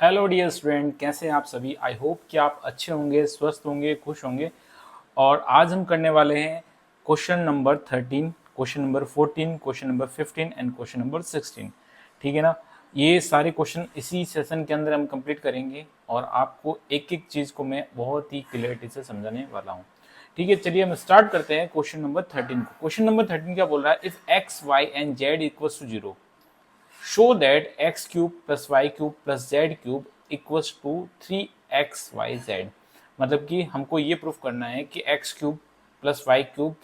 Hello dear student, कैसे हैं आप सभी। आई होप कि आप अच्छे होंगे, स्वस्थ होंगे, खुश होंगे। और आज हम करने वाले हैं question number 13, question number 14, question number 15 and question number 16। ठीक है ना। ये सारे क्वेश्चन इसी सेशन के अंदर हम कंप्लीट करेंगे और आपको एक एक चीज़ को मैं बहुत ही क्लियरिटी से समझाने वाला हूँ। ठीक है, चलिए हम स्टार्ट करते हैं क्वेश्चन नंबर 13 को। क्वेश्चन नंबर 13 क्या बोल रहा है? If X Y and Z equals to 0, show that x cube plus y cube plus z cube equals to 3xyz। मतलब कि हमको ये प्रूफ करना है कि x cube plus Y cube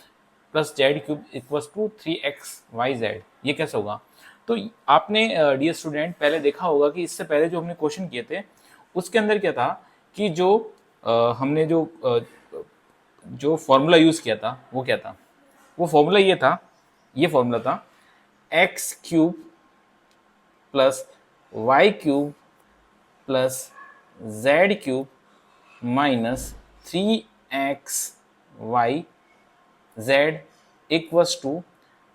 plus Z cube equals to 3xyz। ये कैसे होगा? तो आपने डियर स्टूडेंट पहले देखा होगा कि इससे पहले जो हमने क्वेश्चन किए थे उसके अंदर क्या था कि जो हमने जो फॉर्मूला यूज किया था वो क्या था? वो फॉर्मूला ये था, ये फॉर्मूला था X cube plus Y cube plus Z cube minus 3xy Z equals to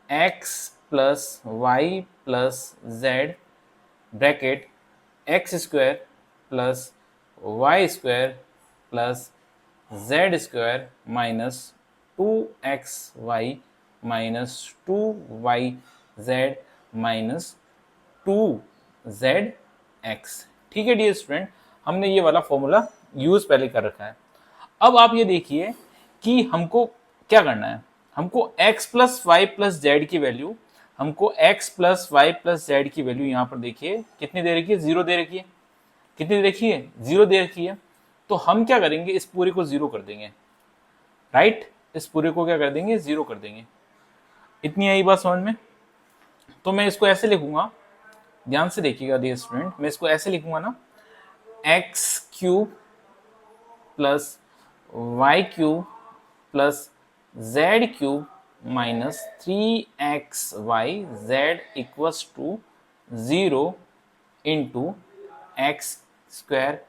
X plus Y plus Z bracket X square plus Y square plus Z square minus 2xy minus 2y Z minus 2zx। ठीक है dear student, हमने ये वाला formula use पहले कर रखा है। अब आप ये देखिए कि हमको क्या करना है। हमको x plus Y plus Z की वैल्यू, हमको x plus Y plus Z की वैल्यू यहाँ पर देखिए कितनी दे रखी है? 0 दे रखी है। कितनी दे रखी है? 0 दे रखी है। तो हम क्या करेंगे, इस पूरे को 0 कर देंगे। राइट, इस पूरे को क्या कर देंगे? 0 कर देंगे। इतनी आई बात समझ में? तो मैं इसको ऐसे लिखूंगा, ध्यान से देखिएगा डियर स्टूडेंट, मैं इसको ऐसे लिखूंगा ना, X cube plus Y cube plus Z cube minus 3xy Z equals to 0 into X square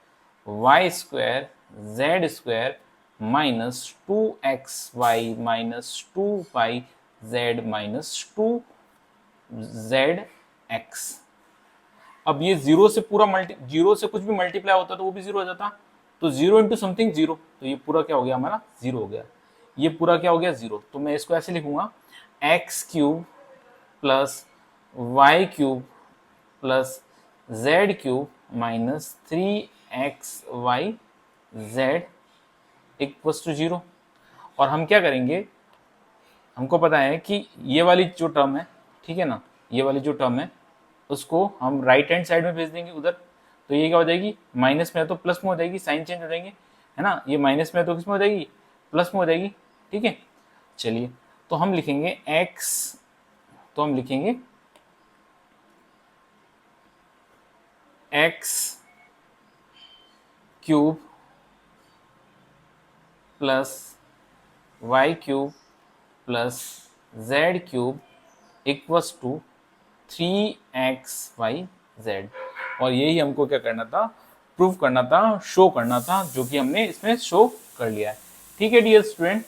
Y square Z square minus 2xy minus 2y Z minus 2zx। अब ये जीरो से कुछ भी मल्टीप्लाई होता तो वो भी 0 हो जाता। तो 0 इंटू समथिंग 0, तो ये पूरा क्या हो गया? हमारा 0 हो गया। ये पूरा क्या हो गया? 0। तो मैं इसको ऐसे लिखूंगा, X cube plus Y cube plus Z cube minus 3xy Z equals to 0। और हम क्या करेंगे, हमको पता है कि ये वाली जो टर्म है, ठीक है ना, ये वाली जो टर्म है उसको हम राइट हैंड साइड में भेज देंगे उधर। तो ये क्या हो जाएगी? माइनस में है तो प्लस में हो जाएगी, साइन चेंज हो जाएंगे, है ना। ये माइनस में है तो किस में हो जाएगी? प्लस में हो जाएगी। ठीक है, चलिए तो हम लिखेंगे x, तो हम लिखेंगे x cube plus Y cube plus Z cube equals to 3xyz। और यही हमको क्या करना था? प्रूफ करना था, शो करना था, जो कि हमने इसमें शो कर लिया है। ठीक है डियर स्टूडेंट,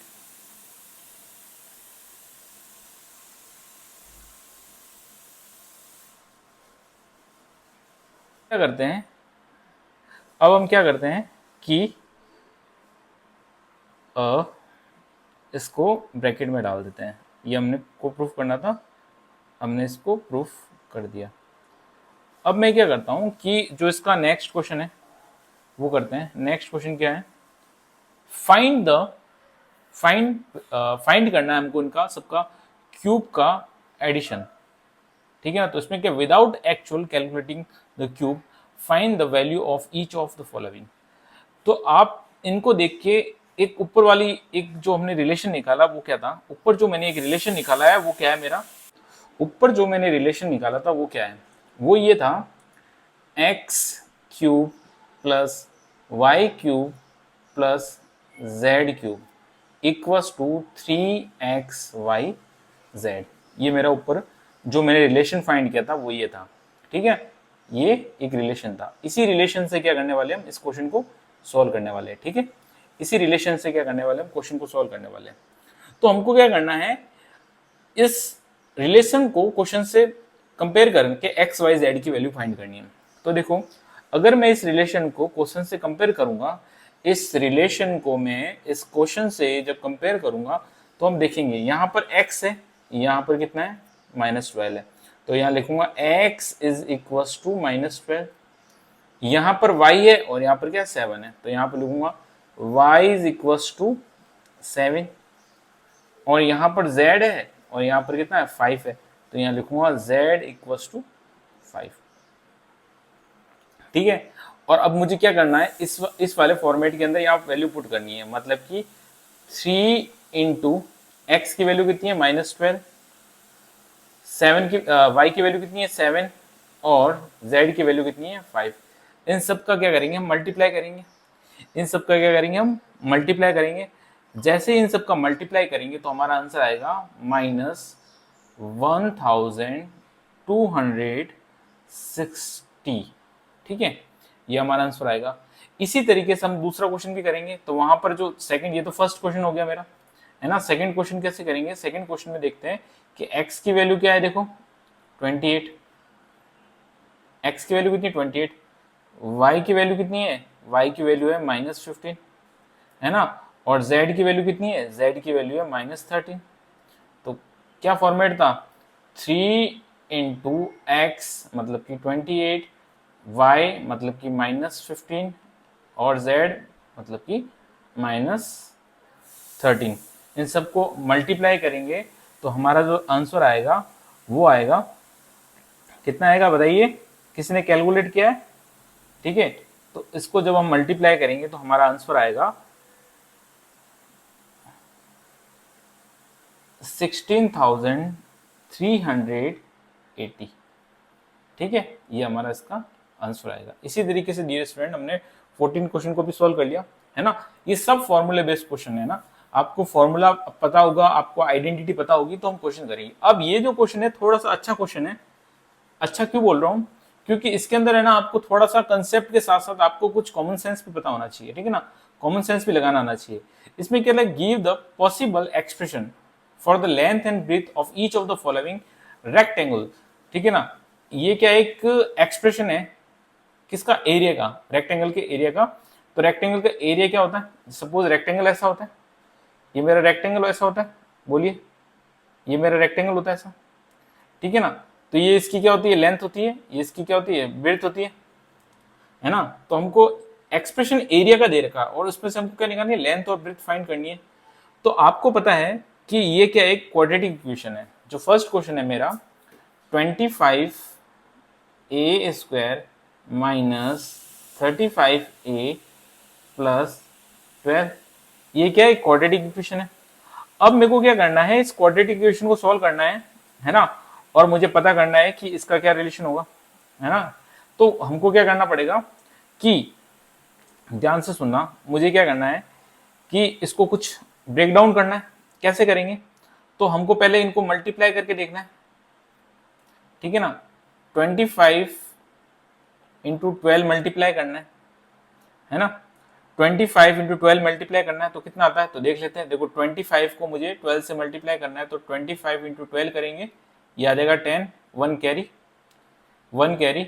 क्या करते हैं अब? हम क्या करते हैं कि इसको ब्रैकेट में डाल देते हैं। ये हमने को प्रूफ करना था, हमने इसको प्रूफ कर दिया। अब मैं क्या करता हूं कि जो इसका नेक्स्ट क्वेश्चन है वो करते हैं। नेक्स्ट क्वेश्चन क्या है? फाइंड द फाइंड करना है हमको इनका सबका क्यूब का एडिशन। ठीक है ना। तो इसमें क्या, without actual calculating the cube find the value of each of the following. तो आप इनको देख के एक ऊपर वाली एक जो हमने रिलेशन निकाला वो क्या था? ऊपर जो मैंने एक रिलेशन निकाला है वो क्या है मेरा? ऊपर जो मैंने रिलेशन निकाला था वो क्या है? वो ये था, X cube plus Y cube plus Z cube equals to 3xyz। ये मेरा ऊपर जो मैंने रिलेशन फाइंड किया था वो ये था। ठीक है, ये एक रिलेशन था। इसी रिलेशन से क्या करने वाले हम? इस क्वेश्चन को सॉल्व करने वाले हैं। ठीक है, इसी रिलेशन से क्या करने वाले हम? क्वेश्चन को सॉल्व करने वाले हैं। तो हमको क्या करना है, इस रिलेशन को क्वेश्चन से कंपेयर करके एक्स वाई जेड की वैल्यू फाइंड करनी है। तो देखो, अगर मैं इस रिलेशन को क्वेश्चन से कंपेयर करूंगा, इस रिलेशन को मैं इस क्वेश्चन से जब कंपेयर करूंगा तो हम देखेंगे यहाँ पर x है, यहाँ पर कितना है -12 है, तो यहाँ लिखूंगा x इज इक्वल टू -12। यहाँ पर y है और यहाँ पर क्या 7 है, तो यहाँ पर लिखूंगा y इज इक्वल टू 7। और यहाँ पर z है और यहाँ पर कितना है 5 है, तो यहाँ लिखूंगा z इक्वल टू 5। ठीक है। और अब मुझे क्या करना है, इस वाले फॉर्मेट के अंदर यहाँ वैल्यू पुट करनी है, मतलब कि 3 इंटू एक्स की वैल्यू कितनी है -12, 7 की y की वैल्यू कितनी है 7 और z की वैल्यू कितनी है 5। इन सब का क्या करेंगे हम मल्टीप्लाई करेंगे, इन सब का क्या करेंगे हम मल्टीप्लाई करेंगे। जैसे इन सब का मल्टीप्लाई करेंगे तो हमारा आंसर आएगा -1260। ठीक है, ये हमारा आंसर आएगा। इसी तरीके से हम दूसरा क्वेश्चन भी करेंगे, तो वहां पर जो सेकंड, ये तो फर्स्ट क्वेश्चन हो गया मेरा, है ना। सेकंड क्वेश्चन कैसे करेंगे, सेकंड क्वेश्चन में देखते हैं कि x की वैल्यू क्या है, देखो 28, x की वैल्यू कितनी 28, y की वैल्यू कितनी है, y की वैल्यू है -15, है ना। और z की वैल्यू कितनी है, z की वैल्यू है -13। तो क्या फॉर्मेट था, 3 इंटू एक्स मतलब कि 28, y मतलब कि -15 और z मतलब कि -13। इन सबको मल्टीप्लाई करेंगे तो हमारा जो आंसर आएगा वो आएगा, कितना आएगा बताइए, किसने कैलकुलेट किया है। ठीक है, तो इसको जब हम मल्टीप्लाई करेंगे तो हमारा आंसर आएगा 16,380। ठीक है, ये हमारा इसका आंसर आएगा। इसी तरीके से डियर स्टूडेंट हमने 14 क्वेश्चन को भी सॉल्व कर लिया, है ना। ये सब फॉर्मूले बेस्ड क्वेश्चन है ना, आपको फॉर्मूला पता होगा, आपको आइडेंटिटी पता होगी तो हम क्वेश्चन करेंगे। अब ये जो क्वेश्चन है थोड़ा सा अच्छा क्वेश्चन है। अच्छा क्यों बोल रहा हूँ, क्योंकि इसके अंदर है ना आपको थोड़ा सा कंसेप्ट के साथ साथ आपको कुछ कॉमन सेंस भी पता होना चाहिए, ठीक है ना, कॉमन सेंस भी लगाना आना चाहिए। इसमें क्या है, give the possible expression for the length and breadth of each of the following rectangle. ठीक है ना, ये क्या एक एक्सप्रेशन है किसका, एरिया का, रेक्टेंगल के एरिया का। तो रेक्टेंगल का एरिया क्या होता है, सपोज रेक्टेंगल ऐसा होता है, ये मेरा रेक्टेंगल ऐसा होता है, बोलिए, ये मेरा रेक्टेंगल होता है ऐसा, ठीक है ना। तो ये इसकी क्या होती है, लेंथ होती है, ये इसकी क्या होती है, ब्रेथ होती है ना। तो हमको एक्सप्रेशन एरिया का दे रखा है और उसमें से हमको क्या निकालनी है, लेंथ और ब्रेथ फाइंड करनी है। तो आपको पता है कि ये क्या एक क्वाड्रेटिक इक्वेशन है। जो फर्स्ट क्वेश्चन है मेरा 25a स्क्वायर -35a प्लस 12, ये क्या है क्वाड्रेटिक इक्वेशन है। अब मेरे को क्या करना है, इस क्वाड्रेटिक इक्वेशन को सॉल्व करना है ना, और मुझे पता करना है कि इसका क्या रिलेशन होगा, है ना। तो हमको क्या करना पड़ेगा कि ध्यान से सुनना, मुझे क्या करना है कि इसको कुछ ब्रेक डाउन करना है। कैसे करेंगे, तो हमको पहले इनको मल्टीप्लाई करके देखना है, ठीक है ना। 25 इंटू 12 मल्टीप्लाई करना है ना, 25 इंटू 12 मल्टीप्लाई करना है तो कितना आता है, तो देख लेते हैं। देखो 25 को मुझे 12 से मल्टीप्लाई करना है, तो 25 इंटू 12 करेंगे, ये आ जाएगा 10, 1 कैरी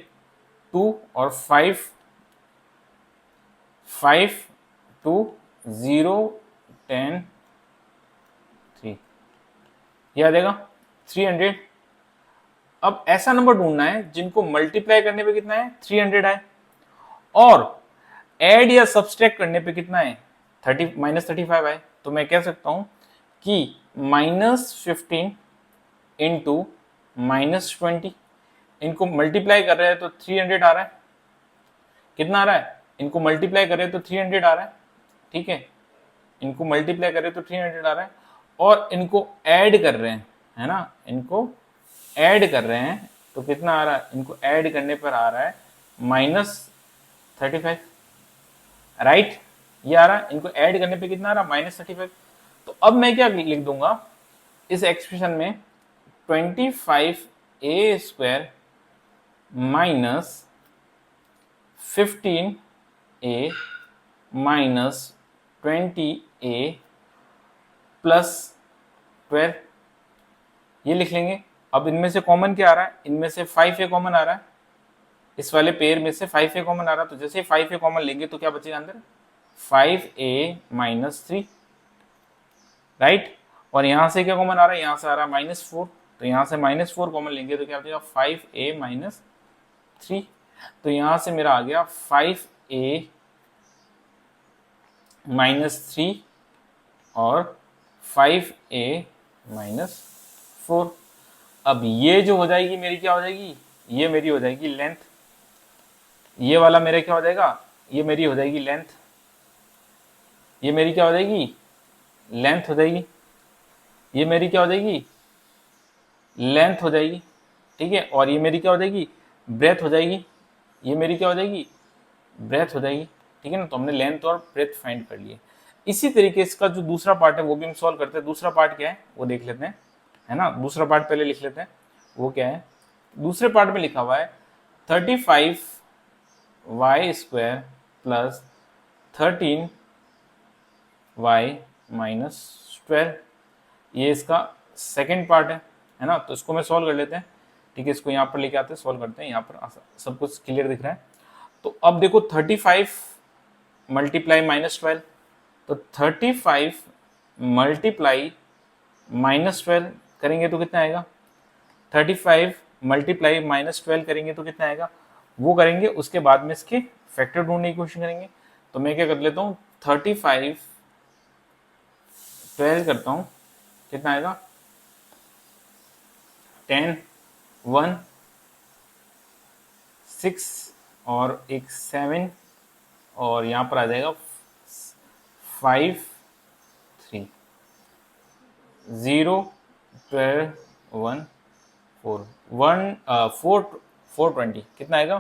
2 और 5 2 0 10 3, ये आ जाएगा 300। अब ऐसा नंबर ढूंढना है जिनको मल्टीप्लाई करने पे कितना है 300 आए, और ऐड या सब्सट्रैक्ट करने पे कितना है -35 आए। तो मैं कह सकता हूं कि -15 इंटू -20, इनको मल्टीप्लाई कर रहे हैं तो 300 आ रहा है, कितना आ रहा है, इनको मल्टीप्लाई कर रहे हैं तो 300 आ रहा है, ठीक है, इनको मल्टीप्लाई कर रहे हैं तो 300 आ रहा है, और इनको ऐड कर रहे हैं, है ना, इनको ऐड कर रहे हैं तो कितना आ रहा है, इनको ऐड करने पर आ रहा है -35, राइट, ये आ रहा है, इनको ऐड करने पे कितना आ रहा है -35। तो अब मैं क्या लिख दूंगा इस एक्सप्रेशन में, 25a square -15a -20a plus 12, ये लिख लेंगे। अब इनमें से कॉमन क्या आ रहा है, इनमें से 5a कॉमन आ रहा है, इस वाले पेयर में से 5a कॉमन आ रहा, तो जैसे 5a कॉमन लेंगे तो क्या बचेगा अंदर, 5a-3, राइट। और यहां से क्या कॉमन आ रहा है, यहां से आ रहा है -4, तो यहां से -4 कॉमन लेंगे तो क्या बचेगा, 5a-3। तो यहां से मेरा आ गया 5a-3 और 5a-4। अब ये जो हो जाएगी मेरी क्या हो जाएगी, ये मेरी हो जाएगी लेंथ, ये वाला मेरा क्या हो जाएगा, ये मेरी हो जाएगी लेंथ, ये मेरी क्या हो जाएगी, लेंथ हो जाएगी, ये मेरी क्या हो जाएगी, लेंथ हो जाएगी, ठीक है। और ये मेरी क्या हो जाएगी, ब्रेथ हो जाएगी, ये मेरी क्या हो जाएगी, ब्रेथ हो जाएगी, ठीक है ना। तो हमने लेंथ और ब्रेथ फाइंड कर लिए। इसी तरीके इसका जो दूसरा पार्ट है वो भी हम सॉल्व करते हैं। दूसरा पार्ट क्या है वो देख लेते हैं, है ना। दूसरा पार्ट पहले लिख लेते हैं, वो क्या है। दूसरे पार्ट में लिखा हुआ है 35y² प्लस 13y-12, ये इसका सेकेंड पार्ट है ना। तो इसको मैं सॉल्व कर लेते हैं, ठीक है। इसको यहाँ पर लेके आते हैं, सॉल्व करते हैं, यहाँ पर सब कुछ क्लियर दिख रहा है। तो अब देखो 35 मल्टीप्लाई -12, तो 35 मल्टीप्लाई -12 करेंगे तो कितना आएगा, 35 मल्टीप्लाई -12 करेंगे तो कितना आएगा, वो करेंगे। उसके बाद में इसके फैक्टर ढूंढने की कोशिश करेंगे। तो मैं क्या कर लेता हूँ, 35 12 करता हूँ, कितना आएगा, 10 1 6 और एक 7 और यहाँ पर आ जाएगा 5 3 0 12 1 4 420 कितना आएगा,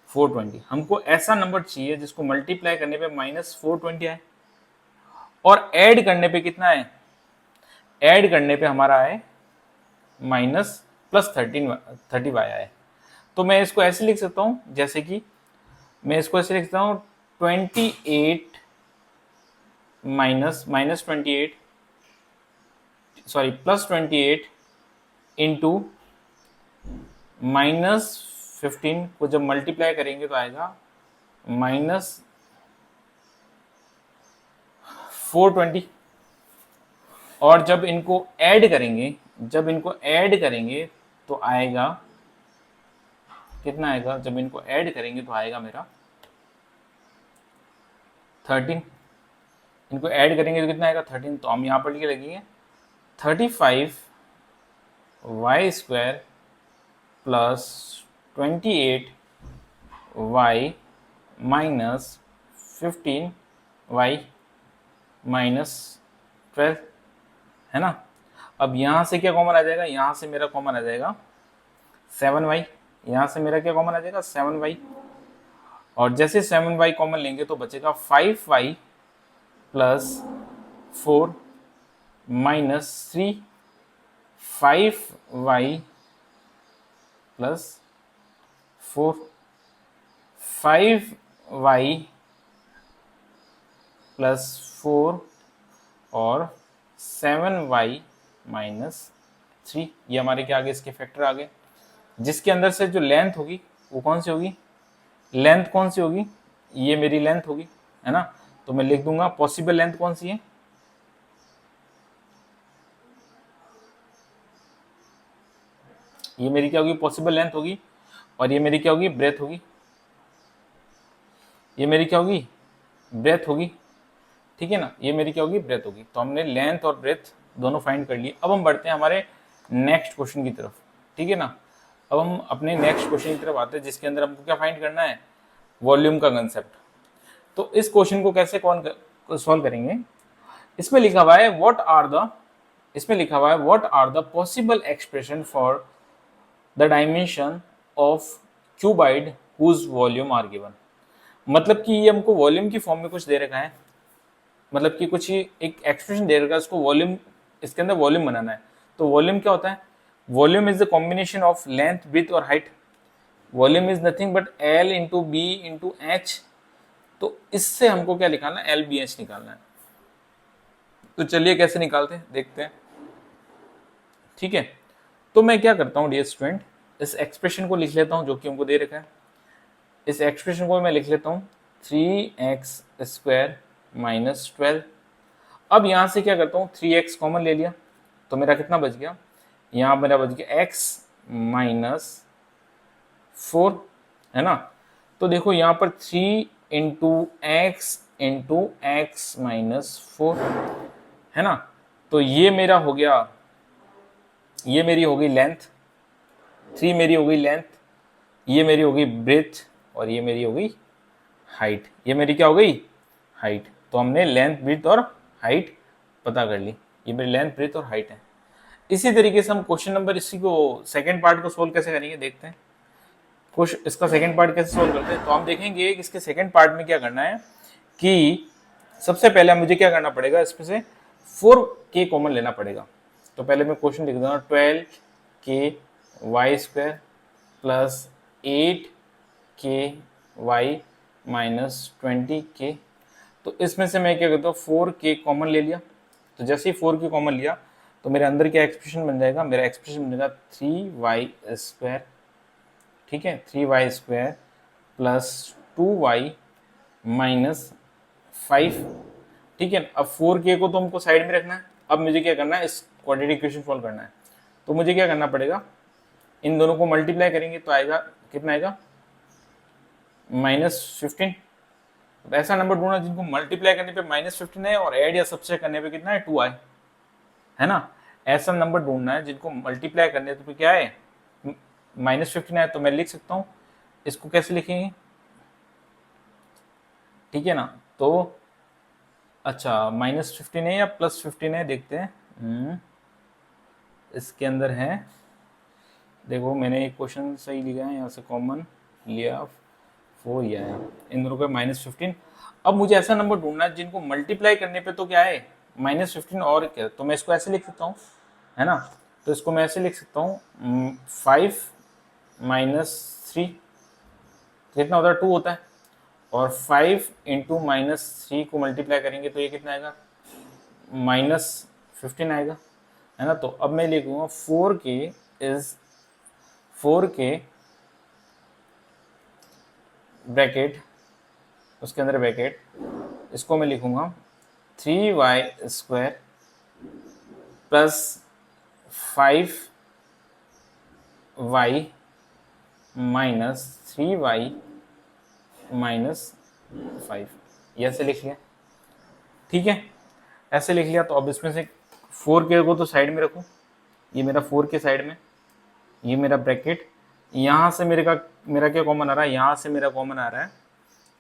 420। हमको ऐसा नंबर चाहिए जिसको मल्टीप्लाई करने पे -420 आए और ऐड करने पे कितना है, ऐड करने पे हमारा आए +30y आए। तो मैं इसको ऐसे लिख सकता हूं, जैसे कि मैं इसको ऐसे लिखता हूं 28 +28 इंटू -15 को जब मल्टीप्लाई करेंगे तो आएगा -420। और जब इनको ऐड करेंगे, तो आएगा कितना आएगा, जब इनको ऐड करेंगे तो आएगा मेरा 13। इनको ऐड करेंगे तो कितना आएगा, 13। तो हम यहाँ पर लिखे लगेंगे 35y² प्लस 28y-15y-12, है ना। अब यहाँ से क्या कॉमन आ जाएगा, यहाँ से मेरा कॉमन आ जाएगा 7y, यहाँ से मेरा क्या कॉमन आ जाएगा 7y। और जैसे 7y कॉमन लेंगे तो बचेगा 5y plus 4 -3 5y plus 4 5y plus 4 और 7y-3, ये हमारे क्या आगे, इसके फैक्टर आ गए। जिसके अंदर से जो लेंथ होगी वो कौन सी होगी, लेंथ कौन सी होगी, ये मेरी लेंथ होगी, है ना। तो मैं लिख दूंगा पॉसिबल लेंथ कौन सी है, ये मेरी क्या होगी, पॉसिबल लेंथ होगी। और ये मेरी क्या होगी, ब्रेथ होगी, ये मेरी क्या होगी, ब्रेथ होगी, ठीक है ना। ये मेरी क्या होगी, ब्रेथ होगी। तो हमने लेंथ और ब्रेथ दोनों फाइंड कर लिए। अब हम बढ़ते हैं हमारे नेक्स्ट क्वेश्चन की तरफ, ठीक है ना। अब हम अपने नेक्स्ट क्वेश्चन की तरफ आते हैं, जिसके अंदर हमको क्या फाइंड करना है, वॉल्यूम का कंसेप्ट। तो इस क्वेश्चन को कैसे सॉल्व करेंगे, इसमें लिखा हुआ है what are the possible expression for the dimension of cuboid whose volume are given. मतलब कि ये हमको वॉल्यूम की फॉर्म में कुछ दे रखा है, मतलब कि कुछ एक एक्सप्रेशन दे रखा है, उसको वॉल्यूम, इसके अंदर वॉल्यूम बनाना है। तो वॉल्यूम क्या होता है, volume is the combination of length, width और height. Volume is nothing but L into B into H. तो इससे हमको क्या निकालना है, LBH निकालना है। तो चलिए कैसे निकालते हैं देखते हैं, ठीक है। तो मैं क्या करता हूँ डियर स्टूडेंट, इस एक्सप्रेशन को लिख लेता हूँ जो कि हमको दे रखा है। इस एक्सप्रेशन को मैं लिख लेता हूँ 3x² माइनस 12। अब यहाँ से क्या करता हूँ, 3x कॉमन ले लिया तो मेरा कितना बच गया, यहाँ मेरा बच गया x माइनस 4, है ना। तो देखो यहाँ पर 3 इंटू एक्स माइनस 4, है ना। तो ये मेरा हो गया, ये मेरी हो गई लेंथ, 3 मेरी हो गई लेंथ, ये मेरी हो गई ब्रेथ, और ये मेरी हो गई हाइट। ये मेरी क्या हो गई, हाइट। तो हमने लेंथ, ब्रेथ और हाइट पता कर ली। ये मेरी लेंथ, ब्रेथ और हाइट है। इसी तरीके से हम क्वेश्चन नंबर, इसी को सेकंड पार्ट को सोल्व कैसे करेंगे देखते हैं। कुछ इसका सेकंड पार्ट कैसे सोल्व करते हैं, तो हम देखेंगे कि इसके सेकंड पार्ट में क्या करना है कि सबसे पहले मुझे क्या करना पड़ेगा, इसमें से 4k कॉमन लेना पड़ेगा। तो पहले मैं क्वेश्चन लिख दूंगा 12k² plus 8k minus 20k। तो इसमें से मैं क्या करता हूँ, 4k कॉमन ले लिया। तो जैसे ही 4k कॉमन लिया तो मेरे अंदर क्या एक्सप्रेशन बन जाएगा, मेरा एक्सप्रेशन बनेगा 3y², ठीक है, 3y² प्लस 2y माइनस 5, ठीक है। अब 4k को तो हमको साइड में रखना है। अब मुझे क्या करना है, इस क्वाड्रेटिक इक्वेशन सॉल्व करना है। तो मुझे क्या करना पड़ेगा, इन दोनों को मल्टीप्लाई करेंगे तो आएगा कितना, आएगा -15। तो ऐसा नंबर ढूंढना जिनको मल्टीप्लाई करने पे -15 है और ऐड या सबसे करने पे कितना है, 2i, है ना। ऐसा नंबर ढूंढना है जिनको मल्टीप्लाई करने तो क्या है, -15 है। तो मैं लिख सकता हूँ, इसको कैसे लिखेंगे, ठीक है ना। तो अच्छा, -15 है या +15 है, देखते हैं। इसके अंदर है, देखो मैंने एक क्वेश्चन सही लिखा है, यहाँ से कॉमन लिया 4 ही आया, इन दोनों का -15। अब मुझे ऐसा नंबर ढूंढना है जिनको मल्टीप्लाई करने पे तो क्या है, -15 और क्या। तो मैं इसको ऐसे लिख सकता हूँ, है ना। तो इसको मैं ऐसे लिख सकता हूँ 5 - 3, कितना होता है, 2 होता है। और 5 इंटू -3 को मल्टीप्लाई करेंगे तो ये कितना आएगा, -15 आएगा, है ना। तो अब मैं लिखूंगा 4k ब्रैकेट, उसके अंदर ब्रैकेट, इसको मैं लिखूंगा 3y² plus 5y minus 3y minus 5, ये ऐसे लिख लिया, ठीक है, ऐसे लिख लिया। तो अब इसमें से 4k को तो साइड में रखूँ, ये मेरा 4k साइड में, ये मेरा ब्रैकेट, यहाँ से मेरा क्या कॉमन आ रहा है, यहाँ से मेरा कॉमन आ रहा है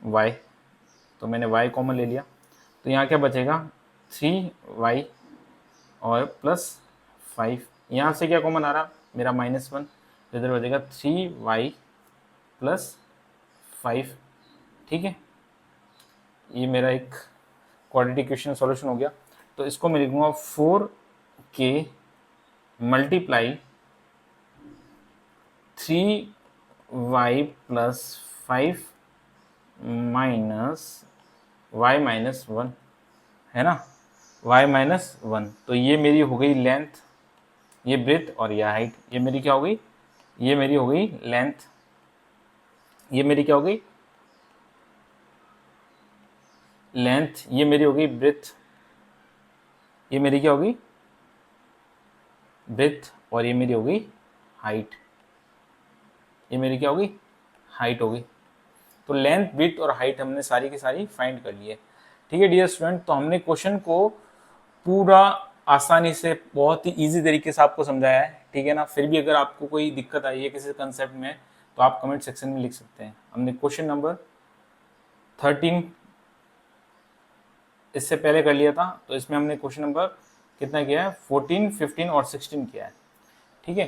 y, तो मैंने y कॉमन ले लिया। तो यहाँ क्या बचेगा, 3y और प्लस 5, यहाँ से क्या कॉमन आ रहा मेरा -1, तो इधर बचेगा 3y प्लस 5, ठीक है। ये मेरा एक क्वाड्रेटिक इक्वेशन सॉल्यूशन हो गया। तो इसको मैं लिखूंगा 4k multiply 3y plus 5 minus y minus 1, है ना, y माइनस 1। तो ये मेरी हो गई लेंथ, ये ब्रेथ और ये हाइट। ये मेरी क्या हो गई, ये मेरी हो गई लेंथ, ये मेरी क्या हो गई लेंथ, ये मेरी हो गई ब्रेथ, ये मेरी क्या हो गई ब्रेथ, और ये मेरी हो गई हाइट, ये मेरी क्या हो गई हाइट हो गई। तो लेंथ, ब्रेथ और हाइट हमने सारी की सारी फाइंड कर ली है, ठीक है डियर स्टूडेंट। तो हमने क्वेश्चन को पूरा आसानी से, बहुत ही इजी तरीके से आपको समझाया है, ठीक है ना। फिर भी अगर आपको कोई दिक्कत आई है किसी कंसेप्ट में तो आप कमेंट सेक्शन में लिख सकते हैं। हमने क्वेश्चन नंबर 13 इससे पहले कर लिया था, तो इसमें हमने क्वेश्चन नंबर कितना किया है, 14, 15 और 16 किया है, ठीक है।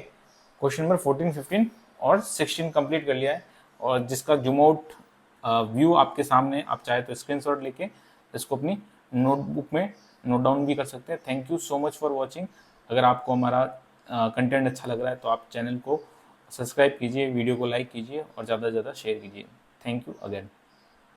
क्वेश्चन नंबर 14, 15 और 16 कंप्लीट कर लिया है, और जिसका जूम आउट व्यू आपके सामने, आप चाहे तो स्क्रीनशॉट लेके इसको अपनी नोटबुक में नोट डाउन भी कर सकते हैं। Thank you so much for watching. अगर आपको हमारा कंटेंट अच्छा लग रहा है तो आप चैनल को सब्सक्राइब कीजिए, वीडियो को लाइक कीजिए और ज़्यादा से ज़्यादा शेयर कीजिए। Thank you again.